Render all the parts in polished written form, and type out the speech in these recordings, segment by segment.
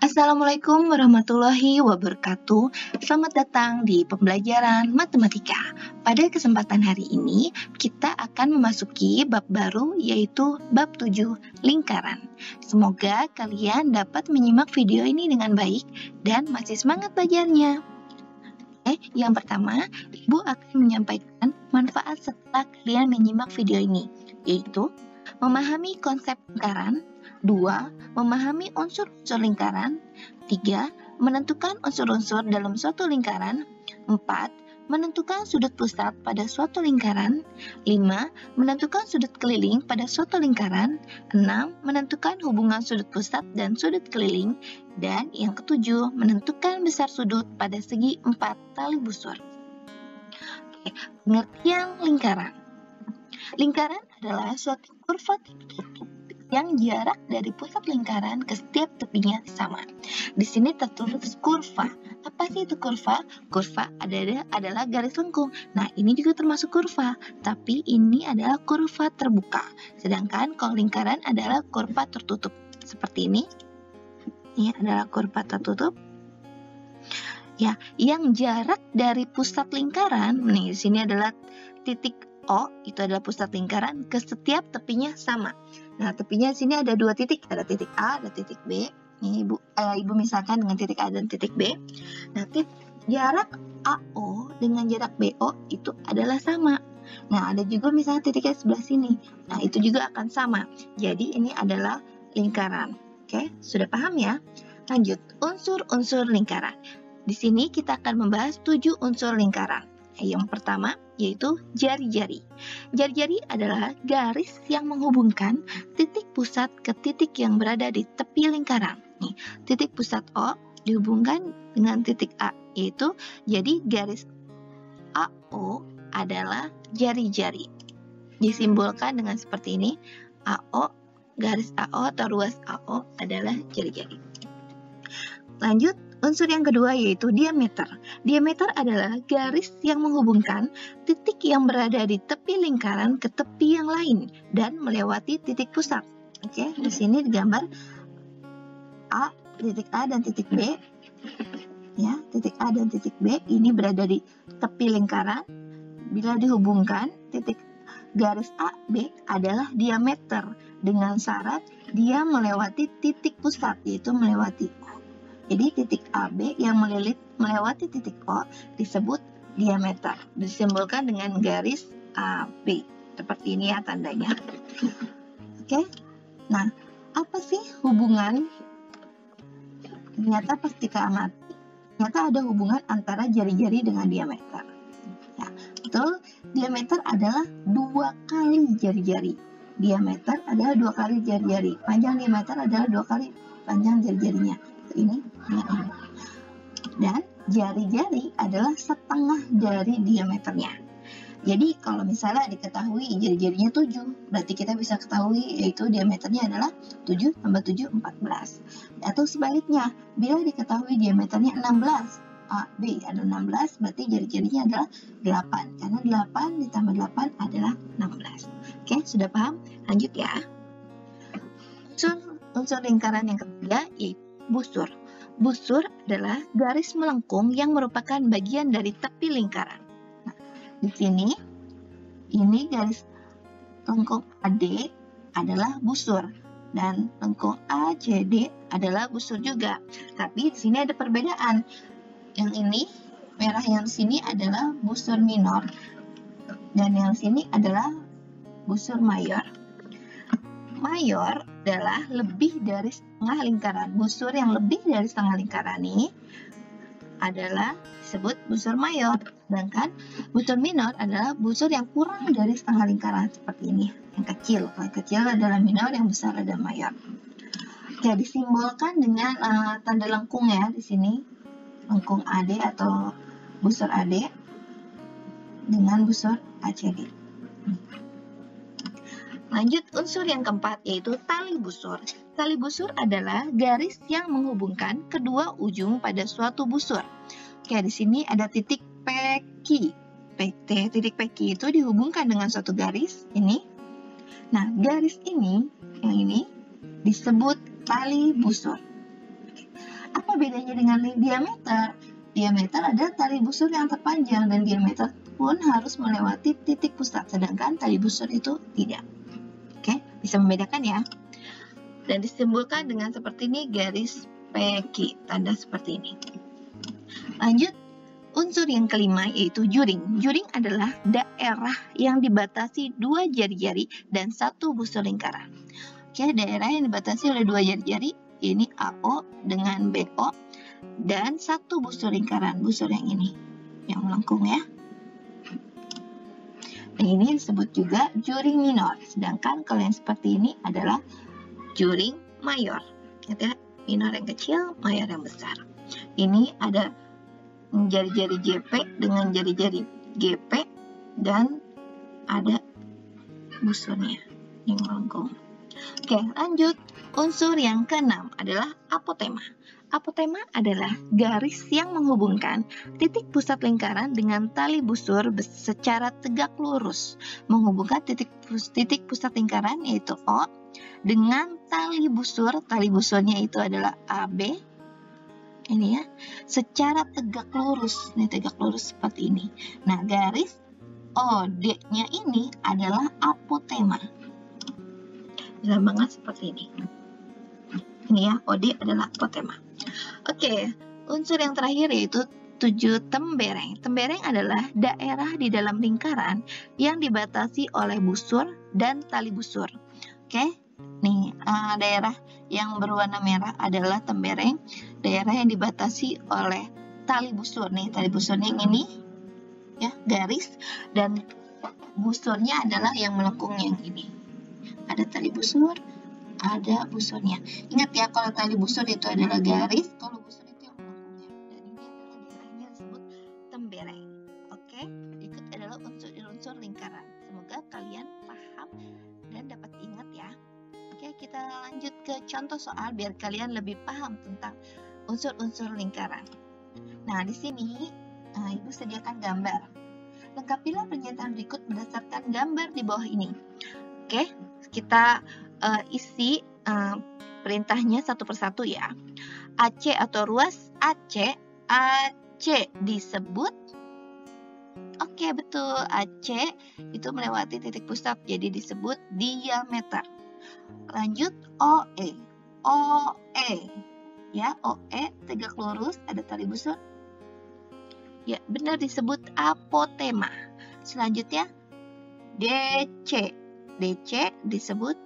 Assalamualaikum warahmatullahi wabarakatuh. Selamat datang di pembelajaran matematika. Pada kesempatan hari ini, kita akan memasuki bab baru yaitu bab 7, lingkaran. Semoga kalian dapat menyimak video ini dengan baik dan masih semangat belajarnya. Yang pertama, Ibu akan menyampaikan manfaat setelah kalian menyimak video ini, yaitu memahami konsep lingkaran, 2. Memahami unsur-unsur lingkaran, 3. Menentukan unsur-unsur dalam suatu lingkaran, 4. Menentukan sudut pusat pada suatu lingkaran, 5. Menentukan sudut keliling pada suatu lingkaran, 6. Menentukan hubungan sudut pusat dan sudut keliling, dan yang ketujuh, menentukan besar sudut pada segi 4 tali busur. Pengertian lingkaran. Lingkaran adalah suatu kurva tertutup yang jarak dari pusat lingkaran ke setiap tepinya sama. Di sini tertulis kurva. Apa sih itu kurva? Kurva adalah garis lengkung. Nah, ini juga termasuk kurva, tapi ini adalah kurva terbuka. Sedangkan kalau lingkaran adalah kurva tertutup. Seperti ini. Ini adalah kurva tertutup. Ya, yang jarak dari pusat lingkaran, nih di sini adalah titik O, itu adalah pusat lingkaran, ke setiap tepinya sama. Nah, tepinya di sini ada dua titik, ada titik A, ada titik B. Ini Ibu misalkan dengan titik A dan titik B. Nah, jarak AO dengan jarak BO itu adalah sama. Nah, ada juga misalnya titiknya sebelah sini. Nah, itu juga akan sama. Jadi, ini adalah lingkaran. Oke, sudah paham ya? Lanjut, unsur-unsur lingkaran. Di sini kita akan membahas 7 unsur lingkaran. Yang pertama yaitu jari-jari. Jari-jari adalah garis yang menghubungkan titik pusat ke titik yang berada di tepi lingkaran. Nih, titik pusat O dihubungkan dengan titik A, yaitu jadi garis AO adalah jari-jari. Disimbolkan dengan seperti ini, AO, garis AO atau ruas AO adalah jari-jari. Lanjut, unsur yang kedua yaitu diameter. Diameter adalah garis yang menghubungkan titik yang berada di tepi lingkaran ke tepi yang lain dan melewati titik pusat. Oke, di sini digambar titik A dan titik B. Ya, titik A dan titik B ini berada di tepi lingkaran. Bila dihubungkan, titik garis AB adalah diameter dengan syarat dia melewati titik pusat, yaitu melewati O. Jadi titik AB yang melewati titik O disebut diameter. Disimbolkan dengan garis AB. Seperti ini ya tandanya. Oke. Nah, apa sih hubungan? Ternyata pas kita amati, ternyata ada hubungan antara jari-jari dengan diameter. Ya, betul. Diameter adalah 2 kali jari-jari. Diameter adalah 2 kali jari-jari. Panjang diameter adalah 2 kali panjang jari-jarinya. Ini. Dan jari-jari adalah setengah dari diameternya. Jadi kalau misalnya diketahui jari-jarinya 7, berarti kita bisa ketahui yaitu diameternya adalah 7 tambah 7, 14. Atau sebaliknya, bila diketahui diameternya 16, B ada 16, berarti jari-jarinya adalah 8. Karena 8 ditambah 8 adalah 16. Oke, sudah paham? Lanjut ya. Unsur lingkaran yang ketiga yaitu busur. Busur adalah garis melengkung yang merupakan bagian dari tepi lingkaran. Nah, di sini ini garis lengkung AD adalah busur dan lengkung ACD adalah busur juga. Tapi di sini ada perbedaan. Yang ini merah yang di sini adalah busur minor dan yang sini adalah busur mayor. Mayor adalah lebih dari setengah lingkaran. Busur yang lebih dari setengah lingkaran ini adalah disebut busur mayor. Sedangkan busur minor adalah busur yang kurang dari setengah lingkaran seperti ini, yang kecil. Yang kecil adalah minor, yang besar adalah mayor. Oke, disimbolkan dengan tanda lengkung ya di sini, lengkung AD atau busur AD dengan busur ACD. Lanjut, unsur yang keempat yaitu tali busur. Tali busur adalah garis yang menghubungkan kedua ujung pada suatu busur. Oke, di sini ada titik PQ. Titik PQ itu dihubungkan dengan suatu garis ini. Nah, garis ini, yang ini disebut tali busur. Apa bedanya dengan diameter? Diameter adalah tali busur yang terpanjang dan diameter pun harus melewati titik pusat, sedangkan tali busur itu tidak. Oke, bisa membedakan ya. Dan disimbolkan dengan seperti ini, garis PQ, tanda seperti ini. Lanjut, unsur yang kelima yaitu juring. Juring adalah daerah yang dibatasi 2 jari-jari dan 1 busur lingkaran. Oke, daerah yang dibatasi oleh 2 jari-jari, ini AO dengan BO, dan 1 busur lingkaran, busur yang ini, yang melengkung ya. Nah, ini disebut juga juring minor, sedangkan kalau yang seperti ini adalah juring mayor. Ada minor yang kecil, mayor yang besar. Ini ada jari-jari JP dengan jari-jari GP dan ada busurnya yang melengkung. Oke, lanjut. Unsur yang keenam adalah apotema. Apotema adalah garis yang menghubungkan titik pusat lingkaran dengan tali busur secara tegak lurus, menghubungkan titik pusat lingkaran yaitu O dengan tali busur. Tali busurnya itu adalah AB. Ini ya, secara tegak lurus. Ini tegak lurus seperti ini. Nah, garis OD-nya ini adalah apotema. Jelas banget seperti ini. Ini ya, OD adalah apotema. Oke, unsur yang terakhir yaitu 7 tembereng. Tembereng adalah daerah di dalam lingkaran yang dibatasi oleh busur dan tali busur. Oke, nih daerah yang berwarna merah adalah tembereng, daerah yang dibatasi oleh tali busur. Nih, tali busurnya yang ini, ya, garis, dan busurnya adalah yang melengkung yang ini. Ada tali busur, ada busurnya. Ingat ya, kalau tali busur itu adalah garis, kalau busur itu yang melengkungnya. Dan ini adalah daerahnya disebut tembereng. Oke, berikut adalah unsur-unsur lingkaran. Semoga kalian paham dan dapat ingat ya. Oke, kita lanjut ke contoh soal biar kalian lebih paham tentang unsur-unsur lingkaran. Nah, di sini Ibu sediakan gambar. Lengkapilah pernyataan berikut berdasarkan gambar di bawah ini. Oke, kita isi perintahnya satu persatu ya. AC atau ruas AC disebut, oke betul, AC itu melewati titik pusat, jadi disebut diameter. Lanjut, OE ya, OE tegak lurus, ada tali busur, ya benar, disebut apotema. Selanjutnya DC disebut,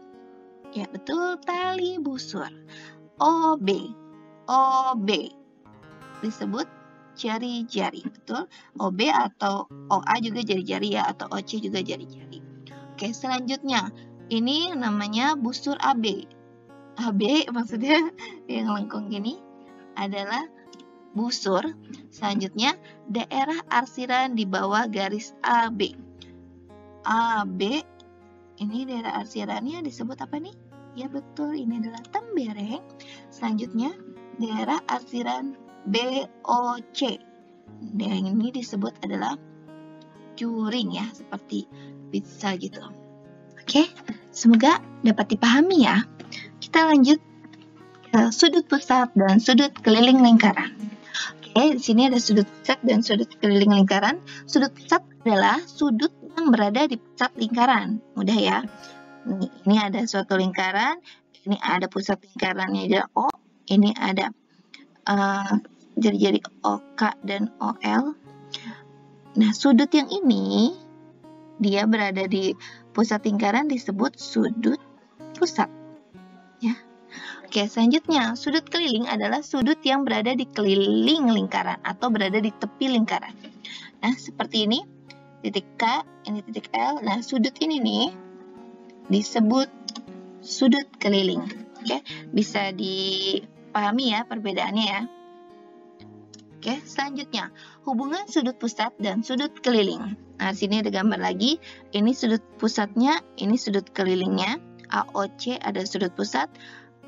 ya betul, tali busur. OB disebut jari-jari, betul. OB atau OA juga jari-jari ya, atau OC juga jari-jari. Oke, selanjutnya ini namanya busur AB. AB maksudnya yang lengkung gini adalah busur. Selanjutnya daerah arsiran di bawah garis AB. AB ini daerah arsirannya disebut apa nih? Ya betul, ini adalah tembereng. Selanjutnya daerah arsiran BOC. Daerah ini disebut adalah juring ya, seperti pizza gitu. Oke, semoga dapat dipahami ya. Kita lanjut ke sudut pusat dan sudut keliling lingkaran. Oke, di sini ada sudut pusat dan sudut keliling lingkaran. Sudut pusat adalah sudut yang berada di pusat lingkaran. Mudah ya. Ini ada suatu lingkaran, ini ada pusat lingkarannya adalah O, ini ada jari-jari OK dan OL. Nah, sudut yang ini dia berada di pusat lingkaran disebut sudut pusat. Ya. Oke, selanjutnya sudut keliling adalah sudut yang berada di keliling lingkaran atau berada di tepi lingkaran. Nah, seperti ini, titik K, ini titik L. Nah, sudut ini nih disebut sudut keliling. Oke, bisa dipahami ya perbedaannya ya. Oke, selanjutnya hubungan sudut pusat dan sudut keliling. Nah, sini ada gambar lagi. Ini sudut pusatnya, ini sudut kelilingnya. AOC ada sudut pusat,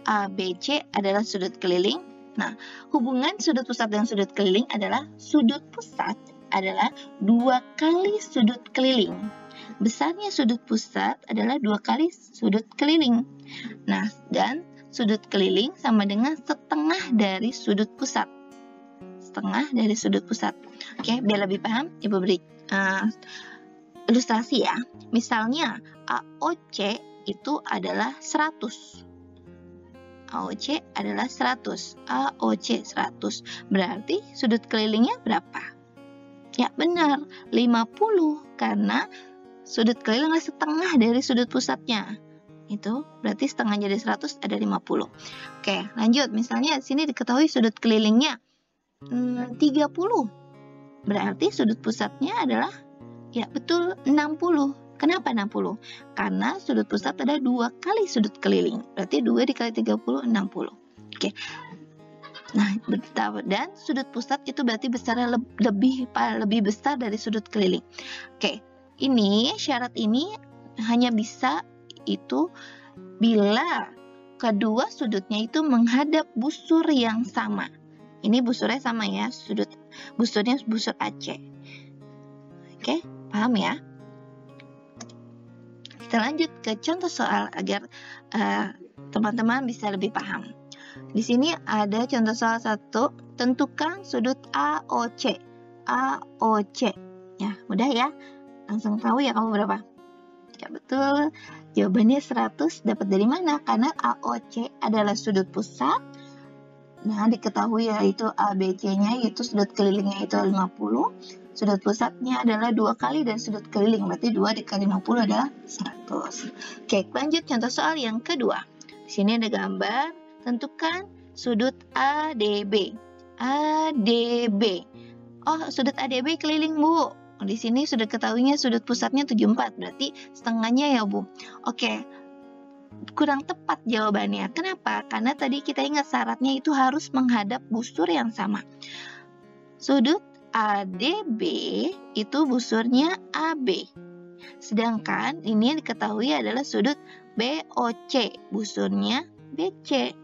ABC adalah sudut keliling. Nah, hubungan sudut pusat dan sudut keliling adalah sudut pusat adalah 2 kali sudut keliling. Besarnya sudut pusat adalah 2 kali sudut keliling. Nah, dan sudut keliling sama dengan setengah dari sudut pusat. Setengah dari sudut pusat. Oke, biar lebih paham, Ibu beri ilustrasi ya. Misalnya AOC itu adalah 100. AOC adalah 100. AOC 100. Berarti sudut kelilingnya berapa? Ya benar, 50. Karena sudut keliling adalah setengah dari sudut pusatnya. Itu berarti setengah jadi 100 ada 50. Oke, lanjut. Misalnya di sini diketahui sudut kelilingnya 30. Berarti sudut pusatnya adalah, ya betul, 60. Kenapa 60? Karena sudut pusat ada 2 kali sudut keliling. Berarti 2 dikali 30, 60. Oke. Nah, dan sudut pusat itu berarti besarnya lebih besar dari sudut keliling. Oke, ini syarat ini hanya bisa itu bila kedua sudutnya itu menghadap busur yang sama. Ini busurnya sama ya, busurnya busur AC. Oke, paham ya? Kita lanjut ke contoh soal agar teman-teman bisa lebih paham. Di sini ada contoh soal 1, tentukan sudut AOC. AOC. Ya, mudah ya. Langsung tahu ya kamu berapa? Ya, betul. Jawabannya 100. Dapat dari mana? Karena AOC adalah sudut pusat. Nah, diketahui yaitu ABC-nya, yaitu sudut kelilingnya itu 50. Sudut pusatnya adalah 2 kali dari sudut keliling. Berarti 2 dikali 50 adalah 100. Oke, lanjut contoh soal yang kedua. Di sini ada gambar. Tentukan sudut ADB. ADB. Oh, sudut ADB keliling, Bu. Di sini sudah ketahuinya sudut pusatnya 74. Berarti setengahnya ya, Bu. Oke. Kurang tepat jawabannya. Kenapa? Karena tadi kita ingat syaratnya itu harus menghadap busur yang sama. Sudut ADB itu busurnya AB. Sedangkan ini yang diketahui adalah sudut BOC, busurnya BC.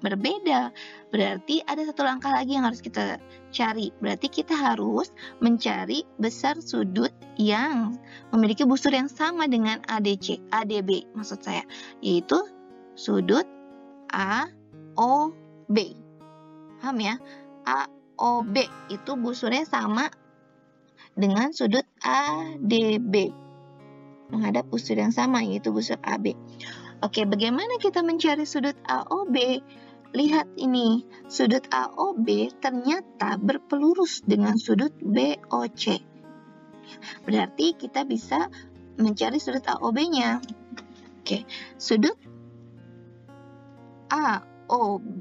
Berbeda. Berarti ada satu langkah lagi yang harus kita cari. Berarti kita harus mencari besar sudut yang memiliki busur yang sama dengan ADB maksud saya, yaitu sudut AOB. Paham ya? AOB itu busurnya sama dengan sudut ADB. Menghadap busur yang sama, yaitu busur AB. Oke, bagaimana kita mencari sudut AOB? Lihat ini, sudut AOB ternyata berpelurus dengan sudut BOC. Berarti kita bisa mencari sudut AOB-nya. Oke, sudut AOB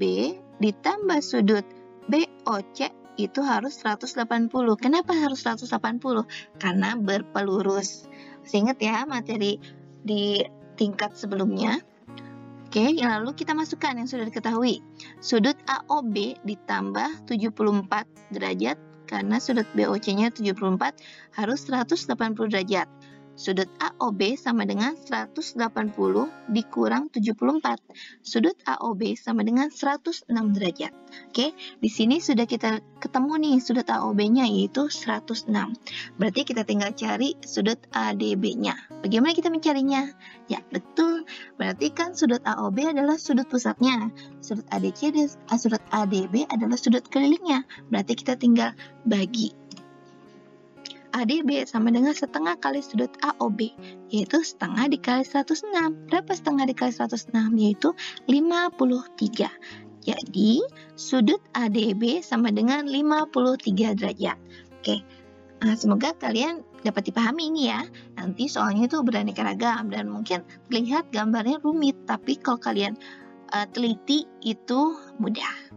ditambah sudut BOC itu harus 180. Kenapa harus 180? Karena berpelurus. Masih ingat ya materi di tingkat sebelumnya? Oke, lalu kita masukkan yang sudah diketahui. Sudut AOB ditambah 74 derajat, karena sudut BOC-nya 74 harus 180 derajat. Sudut AOB sama dengan 180 dikurang 74. Sudut AOB sama dengan 106 derajat. Oke, di sini sudah kita ketemu nih sudut AOB-nya yaitu 106. Berarti kita tinggal cari sudut ADB-nya. Bagaimana kita mencarinya? Ya, betul. Berarti kan sudut AOB adalah sudut pusatnya. Sudut ADB adalah sudut kelilingnya. Berarti kita tinggal bagi. ADB sama dengan setengah kali sudut AOB, yaitu setengah dikali 106. Berapa setengah dikali 106? Yaitu 53. Jadi, sudut ADB sama dengan 53 derajat. Oke, semoga kalian dapat dipahami ini ya. Nanti soalnya itu beraneka ragam dan mungkin terlihat gambarnya rumit, tapi kalau kalian teliti itu mudah.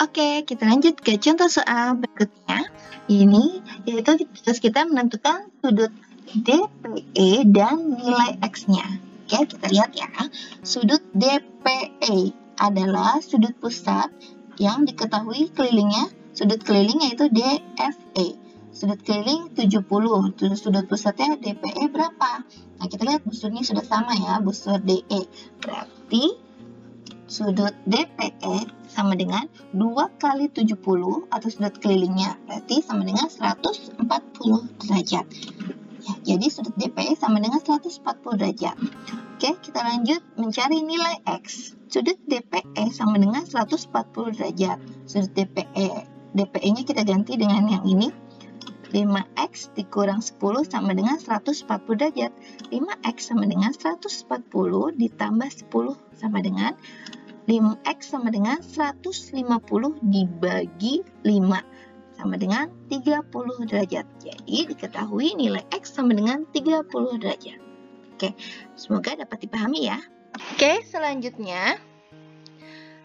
Oke, kita lanjut ke contoh soal berikutnya. Ini yaitu tugas kita menentukan sudut DPE dan nilai X-nya. Oke, kita lihat ya. Sudut DPE adalah sudut pusat yang diketahui kelilingnya, sudut kelilingnya itu DFE. Sudut keliling 70, sudut pusatnya DPE berapa? Nah, kita lihat busurnya sudah sama ya, busur DE. Berarti sudut DPE sama dengan 2 kali 70 atau sudut kelilingnya. Berarti sama dengan 140 derajat. Ya, jadi sudut DPE sama dengan 140 derajat. Oke, kita lanjut mencari nilai X. Sudut DPE sama dengan 140 derajat. Sudut DPE-nya kita ganti dengan yang ini. 5X dikurang 10 sama dengan 140 derajat. 5X sama dengan 140 ditambah 10 sama dengan 5X sama dengan 150 dibagi 5 sama dengan 30 derajat. Jadi diketahui nilai X sama dengan 30 derajat. Oke, semoga dapat dipahami ya. Oke, selanjutnya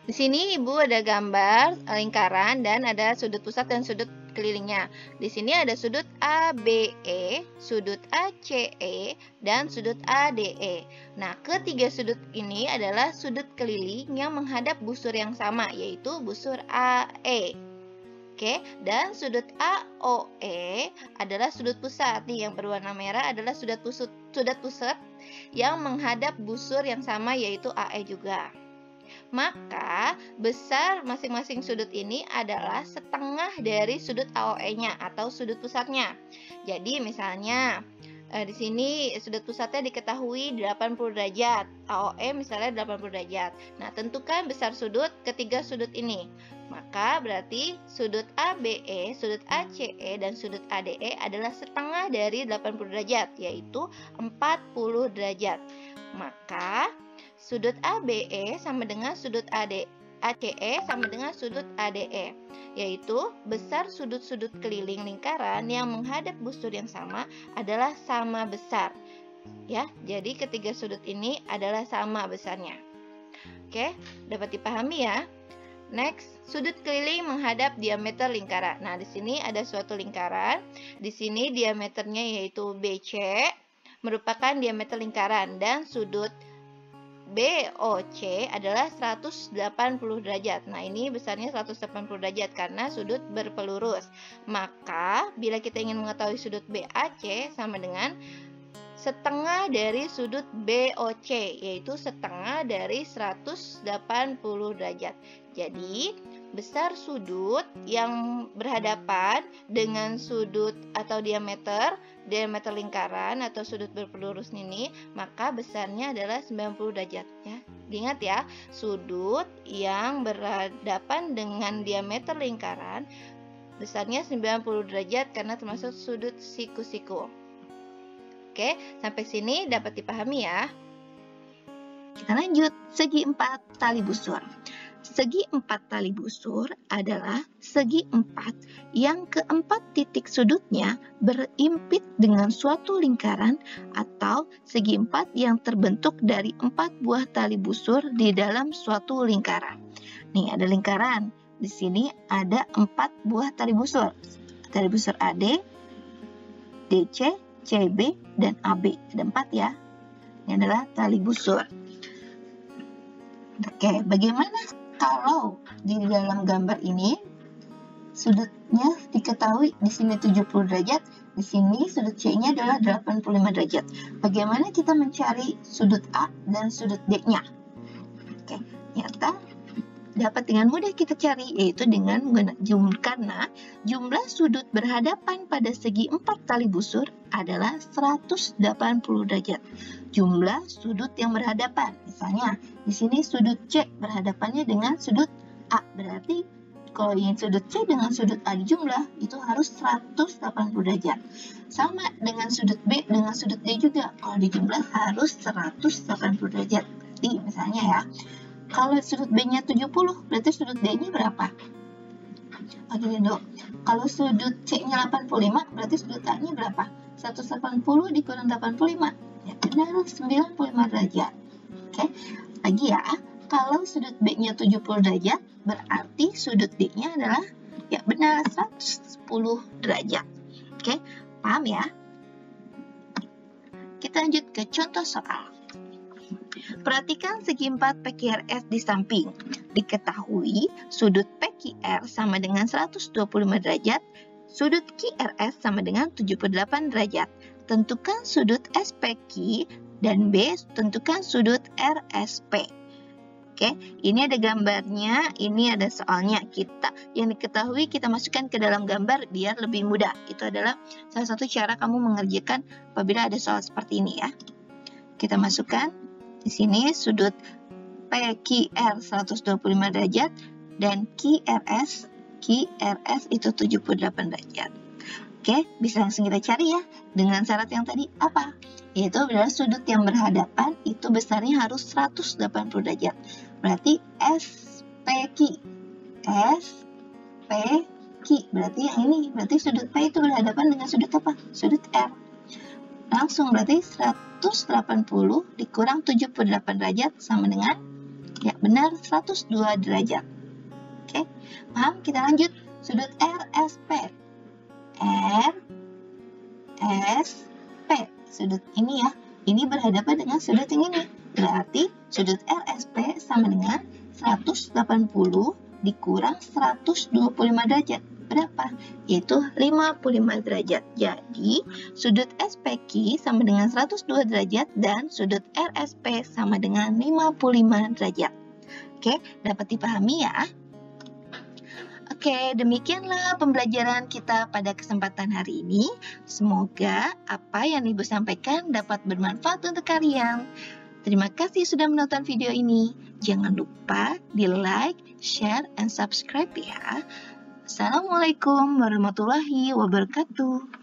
di sini Ibu ada gambar lingkaran dan ada sudut pusat dan sudut kelilingnya. Di sini ada sudut ABE, sudut ACE, dan sudut ADE. Nah, ketiga sudut ini adalah sudut keliling yang menghadap busur yang sama, yaitu busur AE. Oke, dan sudut AOE adalah sudut pusat. Nih, yang berwarna merah adalah sudut pusat yang menghadap busur yang sama, yaitu AE juga. Maka besar masing-masing sudut ini adalah setengah dari sudut AOE-nya atau sudut pusatnya. Jadi misalnya di sini sudut pusatnya diketahui 80 derajat, AOE misalnya 80 derajat. Nah, tentukan besar sudut ketiga sudut ini. Maka berarti sudut ABE, sudut ACE, dan sudut ADE adalah setengah dari 80 derajat, yaitu 40 derajat. Maka sudut ABE sama dengan sudut ACE sama dengan sudut ADE, yaitu besar sudut-sudut keliling lingkaran yang menghadap busur yang sama adalah sama besar. Ya, jadi ketiga sudut ini adalah sama besarnya. Oke, dapat dipahami ya. Next, sudut keliling menghadap diameter lingkaran. Nah, di sini ada suatu lingkaran. Di sini diameternya yaitu BC merupakan diameter lingkaran dan sudut BOC adalah 180 derajat. Nah, ini besarnya 180 derajat karena sudut berpelurus. Maka, bila kita ingin mengetahui sudut BAC sama dengan setengah dari sudut BOC, yaitu setengah dari 180 derajat. Jadi, besar sudut yang berhadapan dengan sudut atau diameter lingkaran atau sudut berpelurus ini, maka besarnya adalah 90 derajat ya. Diingat ya, sudut yang berhadapan dengan diameter lingkaran besarnya 90 derajat karena termasuk sudut siku-siku. Oke, sampai sini dapat dipahami ya. Kita lanjut, segi 4 tali busur. Segi 4 tali busur adalah segi 4 yang keempat titik sudutnya berimpit dengan suatu lingkaran atau segi 4 yang terbentuk dari 4 buah tali busur di dalam suatu lingkaran. Nih, ada lingkaran. Di sini ada 4 buah tali busur. Tali busur AD, DC, CB, dan AB. Ada 4 ya. Ini adalah tali busur. Oke, bagaimana kalau di dalam gambar ini sudutnya diketahui di sini 70 derajat, di sini sudut C-nya adalah 85 derajat. Bagaimana kita mencari sudut A dan sudut D-nya? Oke, ternyata dapat dengan mudah kita cari, yaitu dengan karena jumlah sudut berhadapan pada segi 4 tali busur adalah 180 derajat. Jumlah sudut yang berhadapan, misalnya di sini sudut C berhadapannya dengan sudut A, berarti kalau ingin sudut C dengan sudut A dijumlah itu harus 180 derajat. Sama dengan sudut B dengan sudut D juga, kalau dijumlah harus 180 derajat. Berarti misalnya ya, kalau sudut B-nya 70, berarti sudut D-nya berapa? Oke, dok. Kalau sudut C-nya 85, berarti sudut A-nya berapa? 180 dikurang 85. Ya, benar, 95 derajat. Oke, lagi ya. Kalau sudut B-nya 70 derajat, berarti sudut D-nya adalah, ya benar, 110 derajat. Oke, paham ya? Kita lanjut ke contoh soal. Perhatikan segi 4 PQRS di samping. Diketahui sudut PQR sama dengan 125 derajat, sudut QRS sama dengan 78 derajat. Tentukan sudut SPQ dan B tentukan sudut RSP. Oke, ini ada gambarnya, ini ada soalnya. Yang diketahui kita masukkan ke dalam gambar biar lebih mudah. Itu adalah salah satu cara kamu mengerjakan apabila ada soal seperti ini ya. Kita masukkan Di sini sudut PQR 125 derajat dan QRS itu 78 derajat. Oke, bisa langsung kita cari ya. Dengan syarat yang tadi apa? Yaitu adalah sudut yang berhadapan itu besarnya harus 180 derajat. Berarti SPQ. SPQ. Berarti yang ini. Berarti sudut P itu berhadapan dengan sudut apa? Sudut R. Langsung berarti 180 dikurang 78 derajat sama dengan, ya benar, 102 derajat. Oke, paham? Kita lanjut. Sudut RSP. RSP. Sudut ini ya. Ini berhadapan dengan sudut yang ini. Berarti sudut RSP sama dengan 180 dikurang 125 derajat. Berapa? Yaitu 55 derajat. Jadi, sudut SPQ sama dengan 102 derajat dan sudut RSP sama dengan 55 derajat. Oke, dapat dipahami ya? Oke, demikianlah pembelajaran kita pada kesempatan hari ini. Semoga apa yang Ibu sampaikan dapat bermanfaat untuk kalian. Terima kasih sudah menonton video ini. Jangan lupa di like, share, and subscribe ya. Assalamualaikum warahmatullahi wabarakatuh.